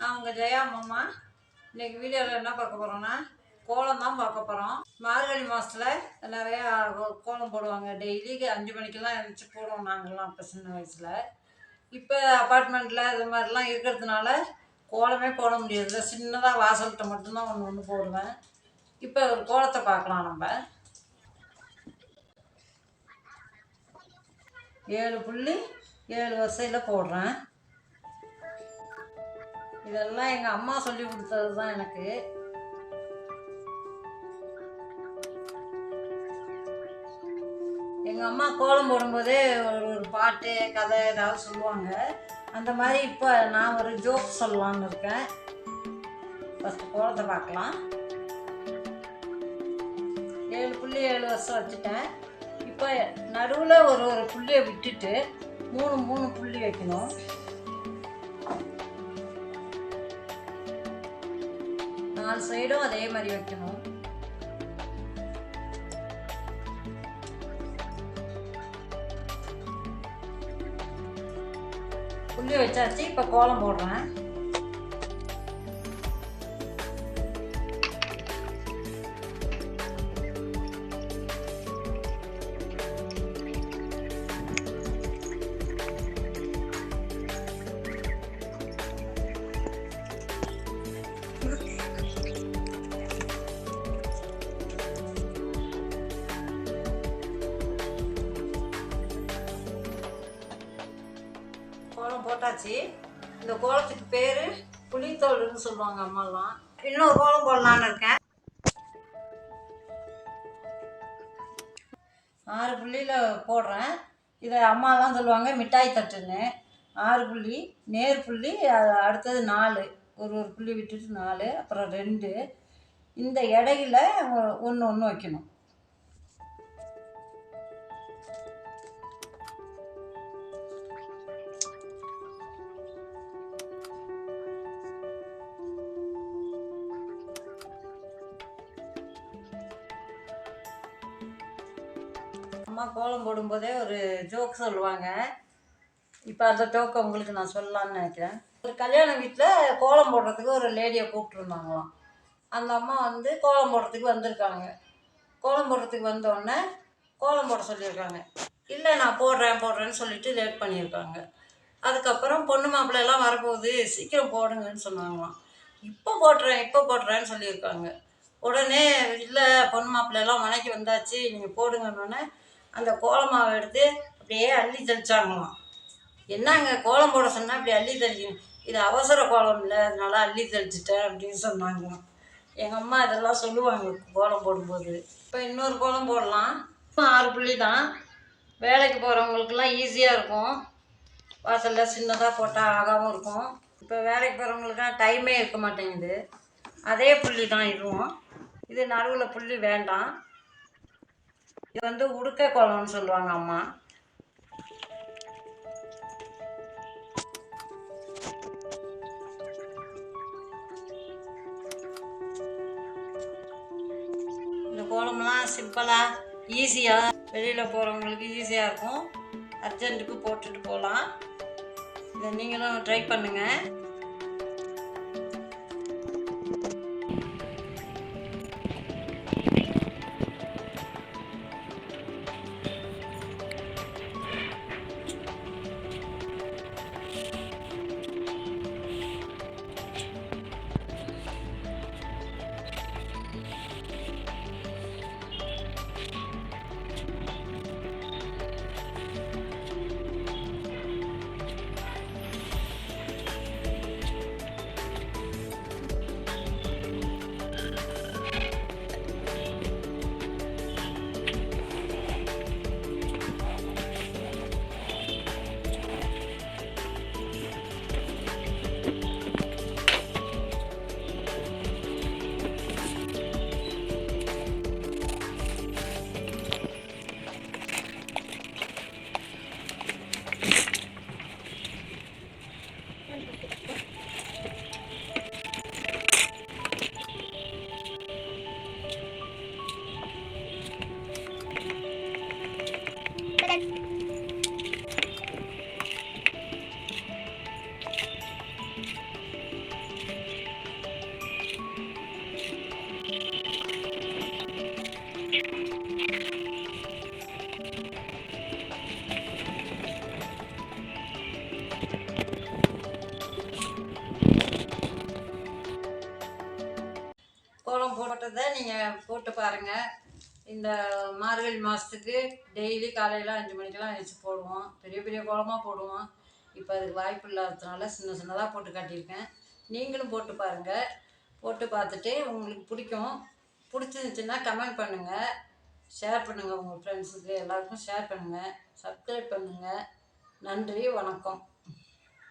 நான் உங்கள் ஜெயா மாமா. இன்றைக்கி வீடியோவில் என்ன பார்க்க போகிறோன்னா, கோலம் தான் பார்க்க போகிறோம். மார்கழி மாதத்தில் நிறையா கோலம் போடுவாங்க. டெய்லி 5 மணிக்கெல்லாம் எழுந்திரிச்சி போடுவோம் நாங்கள்லாம் அப்போ சின்ன வயசில். இப்போ அப்பார்ட்மெண்ட்டில் இது மாதிரிலாம் இருக்கிறதுனால கோலமே போட முடியாது. சின்னதாக வாசல்கிட்ட மட்டும்தான் ஒன்று ஒன்று போடுவேன். இப்போ ஒரு கோலத்தை பார்க்கலாம். நம்ம 7 புள்ளி 7 வரிசையில் போடுறேன். இதெல்லாம் எங்கள் அம்மா சொல்லி கொடுத்தது தான் எனக்கு. எங்கள் அம்மா கோலம் போடும்போதே ஒரு பாட்டு கதை ஏதாவது சொல்லுவாங்க. அந்த மாதிரி இப்போ நான் ஒரு ஜோக் சொல்லலான்னு இருக்கேன். ஃபஸ்ட்டு கோலத்தை பார்க்கலாம். 7 புள்ளி 7 வருஷம் வச்சுட்டேன். இப்போ நடுவில் ஒரு புள்ளியை விட்டுட்டு 3 புள்ளி வைக்கணும். 4 சைடும் அதே மாதிரி வைக்கணும். புள்ளி வச்சாச்சு. இப்போ கோலம் போடுறேன். கோலம் போட்டாச்சு. இந்த கோலத்துக்கு பேர் புளித்தோல்னு சொல்லுவாங்க அம்மாலாம். இன்னொரு கோலம் போடலான்னு இருக்கேன். 6 புள்ளியில் போடுறேன். இதை அம்மாலாம் சொல்லுவாங்க மிட்டாய் தட்டுன்னு. 6 புள்ளி, நேர் புள்ளி, அடுத்தது 4, ஒரு புள்ளி விட்டுட்டு 4, அப்புறம் 2. இந்த இடையில ஒன்று வைக்கணும். அம்மா கோலம் போடும்போதே ஒரு ஜோக் சொல்லுவாங்க. இப்போ அந்த ஜோக்கை உங்களுக்கு நான் சொல்லலான்னு நினைக்கிறேன். ஒரு கல்யாண வீட்டில் கோலம் போடுறதுக்கு ஒரு லேடியை கூப்பிட்ருந்தாங்களாம். அந்த அம்மா வந்து கோலம் போடுறதுக்கு வந்திருக்காங்க. கோலம் போடுறதுக்கு வந்தோடனே கோலம் போட சொல்லியிருக்காங்க. இல்லை நான் போடுறேன்னு சொல்லிட்டு லேட் பண்ணியிருக்காங்க. அதுக்கப்புறம் பொண்ணு மாப்பிள்ளையெல்லாம் வரப்போகுது, சீக்கிரம் போடுங்கன்னு சொன்னாங்களாம். இப்போ போடுறேன்னு சொல்லியிருக்காங்க. உடனே இல்லை பொண்ணு மாப்பிள்ளையெல்லாம் மனைக்கு வந்தாச்சு, நீங்கள் போடுங்கன்னொடனே அந்த கோலமாவை எடுத்து அப்படியே அள்ளி தெளிச்சாங்களாம். என்னங்க கோலம் போட சொன்னால் அப்படி அள்ளி தெளிக்கணும், இது அவசர கோலம் இல்லை, அதனால அள்ளி தெளிச்சிட்டேன் அப்படின்னு சொன்னாங்களாம். எங்கள் அம்மா இதெல்லாம் சொல்லுவாங்க கோலம் போடும்போது. இப்போ இன்னொரு கோலம் போடலாம். 6 புள்ளி தான். வேலைக்கு போகிறவங்களுக்கெல்லாம் ஈஸியாக இருக்கும். வாசலில் சின்னதாக போட்டால் ஆகாமல் இருக்கும். இப்போ வேலைக்கு போகிறவங்களுக்குலாம் டைமே இருக்க மாட்டேங்குது. அதே புள்ளி தான் இதுவும். இது நடுவில் புள்ளி வேண்டாம். இது வந்து உடுக்க கோலம்னு சொல்லுவாங்க அம்மா. இந்த கோலம்லாம் சிம்பிளாக ஈஸியாக வெளியில் போகிறவங்களுக்கு ஈஸியாக இருக்கும். அர்ஜென்ட்டுக்கு போட்டுட்டு போகலாம். இதை நீங்களும் ட்ரை பண்ணுங்கள். காட்டுறத நீங்கள் போட்டு பாருங்கள். இந்த மார்கழி மாதத்துக்கு டெய்லி காலையில் 5 மணிக்கெல்லாம் எழுந்திரிச்சி போடுவோம். பெரிய பெரிய கோலமாக போடுவோம். இப்போ அதுக்கு வாய்ப்பு இல்லாததுனால சின்ன சின்னதாக போட்டு காட்டியிருக்கேன். நீங்களும் போட்டு பாருங்கள். போட்டு பார்த்துட்டு உங்களுக்கு பிடிச்சிருந்துச்சின்னா கமெண்ட் பண்ணுங்கள், ஷேர் பண்ணுங்கள், உங்கள் ஃப்ரெண்ட்ஸுக்கு எல்லாருக்கும் ஷேர் பண்ணுங்கள், சப்ஸ்கிரைப் பண்ணுங்கள். நன்றி, வணக்கம்.